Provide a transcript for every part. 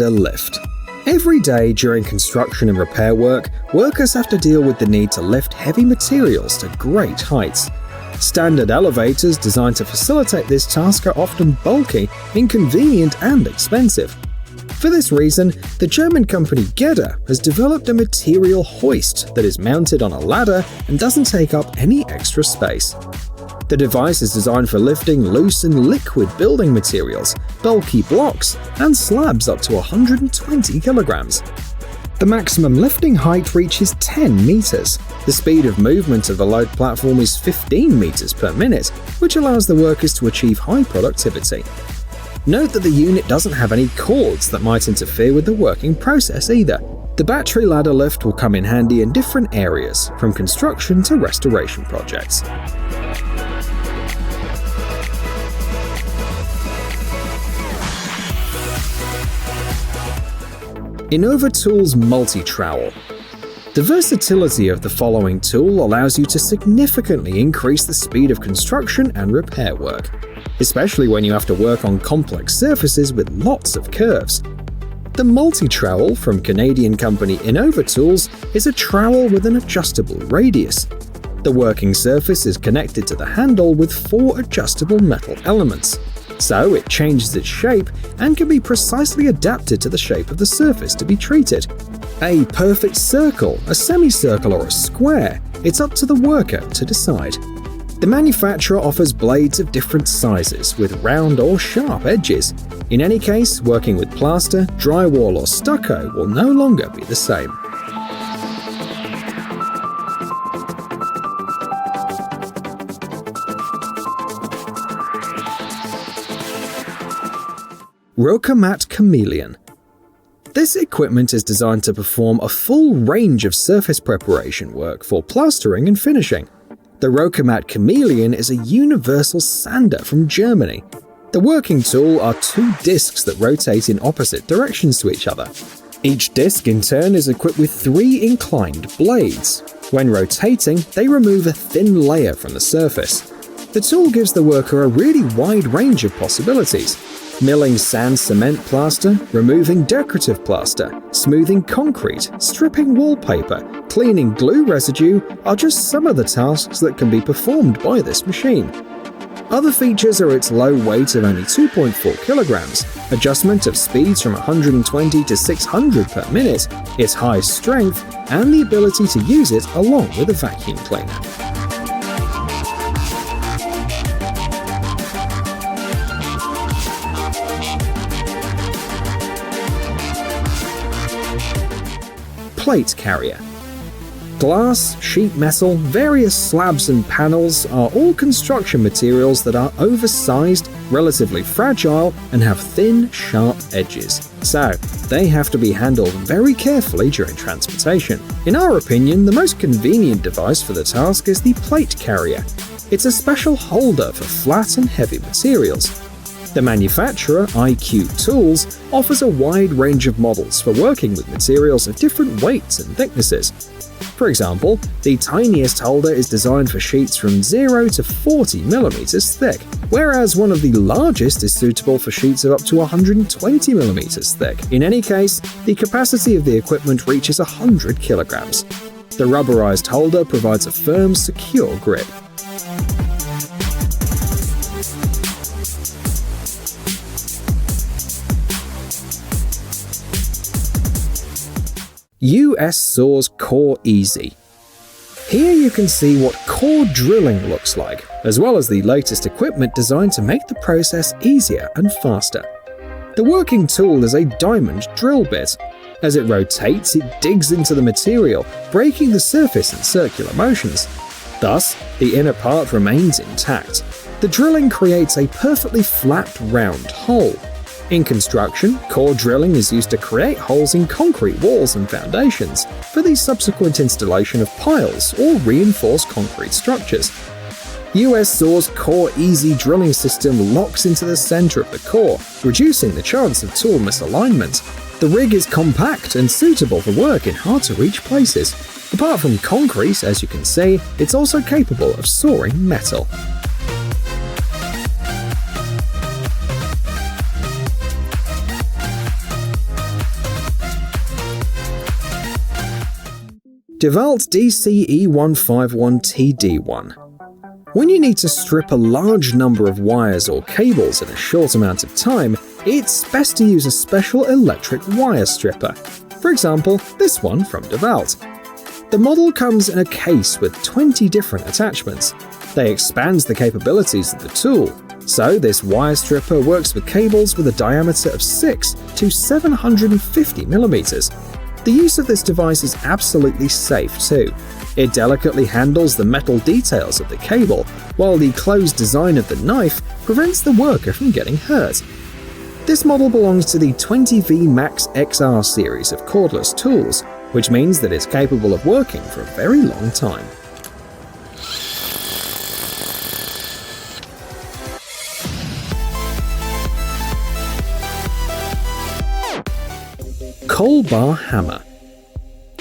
ladder lift. Every day during construction and repair work, workers have to deal with the need to lift heavy materials to great heights. Standard elevators designed to facilitate this task are often bulky, inconvenient, and expensive. For this reason, the German company Gedda has developed a material hoist that is mounted on a ladder and doesn't take up any extra space. The device is designed for lifting loose and liquid building materials, bulky blocks, and slabs up to 120 kilograms. The maximum lifting height reaches 10 meters. The speed of movement of the load platform is 15 meters per minute, which allows the workers to achieve high productivity. Note that the unit doesn't have any cords that might interfere with the working process either. The battery ladder lift will come in handy in different areas, from construction to restoration projects. InnovaTool's multi-trowel. The versatility of the following tool allows you to significantly increase the speed of construction and repair work, especially when you have to work on complex surfaces with lots of curves. The multi-trowel from Canadian company InnovaTools is a trowel with an adjustable radius. The working surface is connected to the handle with 4 adjustable metal elements, so it changes its shape and can be precisely adapted to the shape of the surface to be treated. A perfect circle, a semicircle, or a square, it's up to the worker to decide. The manufacturer offers blades of different sizes with round or sharp edges. In any case, working with plaster, drywall, or stucco will no longer be the same. Rocamat Chameleon. This equipment is designed to perform a full range of surface preparation work for plastering and finishing. The Rocamat Chameleon is a universal sander from Germany. The working tool are 2 discs that rotate in opposite directions to each other. Each disc in turn is equipped with 3 inclined blades. When rotating, they remove a thin layer from the surface. The tool gives the worker a really wide range of possibilities. Milling sand cement plaster, removing decorative plaster, smoothing concrete, stripping wallpaper, cleaning glue residue are just some of the tasks that can be performed by this machine. Other features are its low weight of only 2.4 kilograms, adjustment of speeds from 120 to 600 per minute, its high strength, and the ability to use it along with a vacuum cleaner. Plate carrier. Glass, sheet metal, various slabs and panels are all construction materials that are oversized, relatively fragile, and have thin, sharp edges. So, they have to be handled very carefully during transportation. In our opinion, the most convenient device for the task is the plate carrier. It's a special holder for flat and heavy materials. The manufacturer, IQ Tools, offers a wide range of models for working with materials of different weights and thicknesses. For example, the tiniest holder is designed for sheets from 0 to 40 millimeters thick, whereas one of the largest is suitable for sheets of up to 120 millimeters thick. In any case, the capacity of the equipment reaches 100 kilograms. The rubberized holder provides a firm, secure grip. US Saw's Core Easy. Here you can see what core drilling looks like, as well as the latest equipment designed to make the process easier and faster. The working tool is a diamond drill bit. As it rotates, it digs into the material, breaking the surface in circular motions. Thus, the inner part remains intact. The drilling creates a perfectly flat, round hole. In construction, core drilling is used to create holes in concrete walls and foundations for the subsequent installation of piles or reinforced concrete structures. US Saw's Core Easy drilling system locks into the center of the core, reducing the chance of tool misalignment. The rig is compact and suitable for work in hard-to-reach places. Apart from concrete, as you can see, it's also capable of sawing metal. DeWalt DCE151TD1. When you need to strip a large number of wires or cables in a short amount of time, it's best to use a special electric wire stripper. For example, this one from DeWalt. The model comes in a case with 20 different attachments. They expand the capabilities of the tool. So this wire stripper works with cables with a diameter of 6 to 750 millimeters. The use of this device is absolutely safe too. It delicately handles the metal details of the cable, while the closed design of the knife prevents the worker from getting hurt. This model belongs to the 20V Max XR series of cordless tools, which means that it's capable of working for a very long time. Coal bar hammer.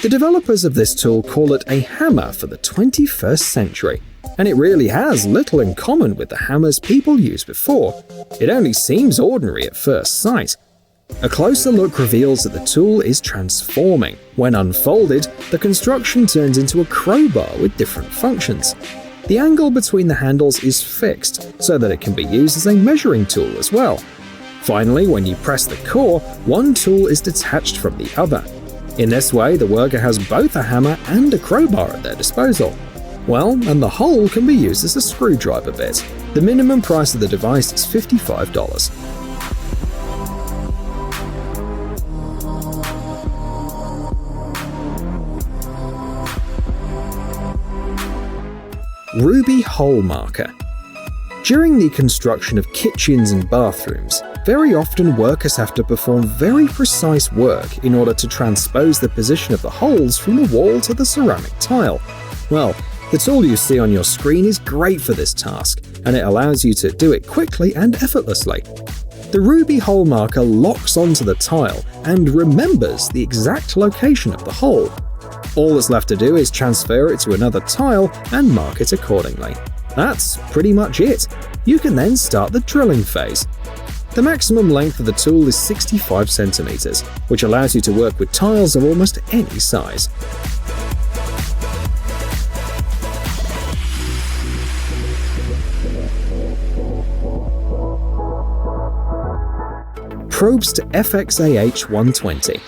The developers of this tool call it a hammer for the 21st century, and it really has little in common with the hammers people used before. It only seems ordinary at first sight. A closer look reveals that the tool is transforming. When unfolded, the construction turns into a crowbar with different functions. The angle between the handles is fixed, so that it can be used as a measuring tool as well. Finally, when you press the core, one tool is detached from the other. In this way, the worker has both a hammer and a crowbar at their disposal. Well, and the whole can be used as a screwdriver bit. The minimum price of the device is $55. Ruby hole marker. During the construction of kitchens and bathrooms, very often workers have to perform very precise work in order to transpose the position of the holes from the wall to the ceramic tile. Well, the tool you see on your screen is great for this task, and it allows you to do it quickly and effortlessly. The Ruby hole marker locks onto the tile and remembers the exact location of the hole. All that's left to do is transfer it to another tile and mark it accordingly. That's pretty much it. You can then start the drilling phase. The maximum length of the tool is 65 centimeters, which allows you to work with tiles of almost any size. Probst FXAH120.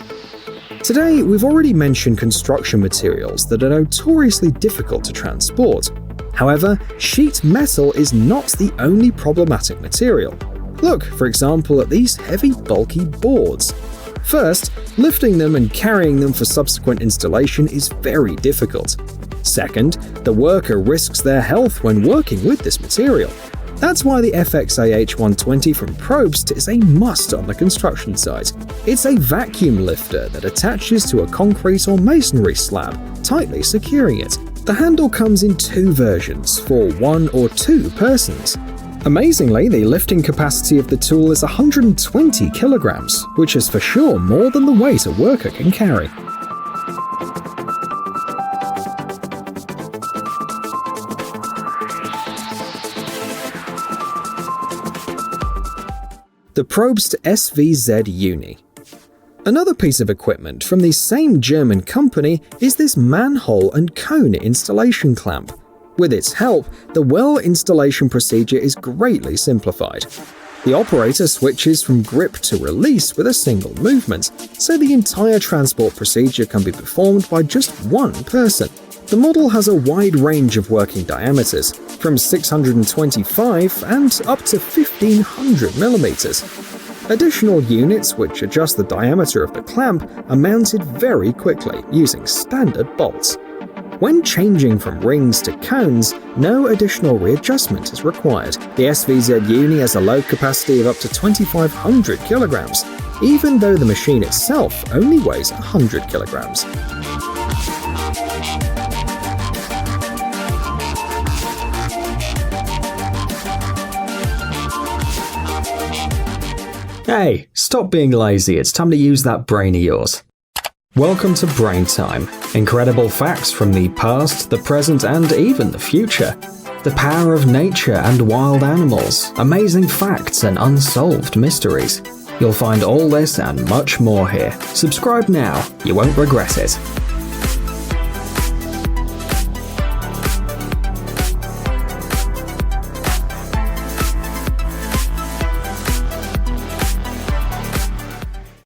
Today, we've already mentioned construction materials that are notoriously difficult to transport. However, sheet metal is not the only problematic material. Look, for example, at these heavy, bulky boards. First, lifting them and carrying them for subsequent installation is very difficult. Second, the worker risks their health when working with this material. That's why the FXAH120 from Probst is a must on the construction site. It's a vacuum lifter that attaches to a concrete or masonry slab, tightly securing it. The handle comes in two versions, for 1 or 2 persons. Amazingly, the lifting capacity of the tool is 120 kilograms, which is for sure more than the weight a worker can carry. The Probst SVZ Uni. Another piece of equipment from the same German company is this manhole and cone installation clamp. With its help, the well installation procedure is greatly simplified. The operator switches from grip to release with a single movement, so the entire transport procedure can be performed by just one person. The model has a wide range of working diameters, from 625 and up to 1500 millimeters. Additional units which adjust the diameter of the clamp are mounted very quickly using standard bolts. When changing from rings to cones, no additional readjustment is required. The SVZ Uni has a load capacity of up to 2,500 kilograms, even though the machine itself only weighs 100 kilograms. Hey, stop being lazy, it's time to use that brain of yours. Welcome to Brain Time. Incredible facts from the past, the present, and even the future. The power of nature and wild animals, amazing facts and unsolved mysteries. You'll find all this and much more here. Subscribe now, you won't regret it.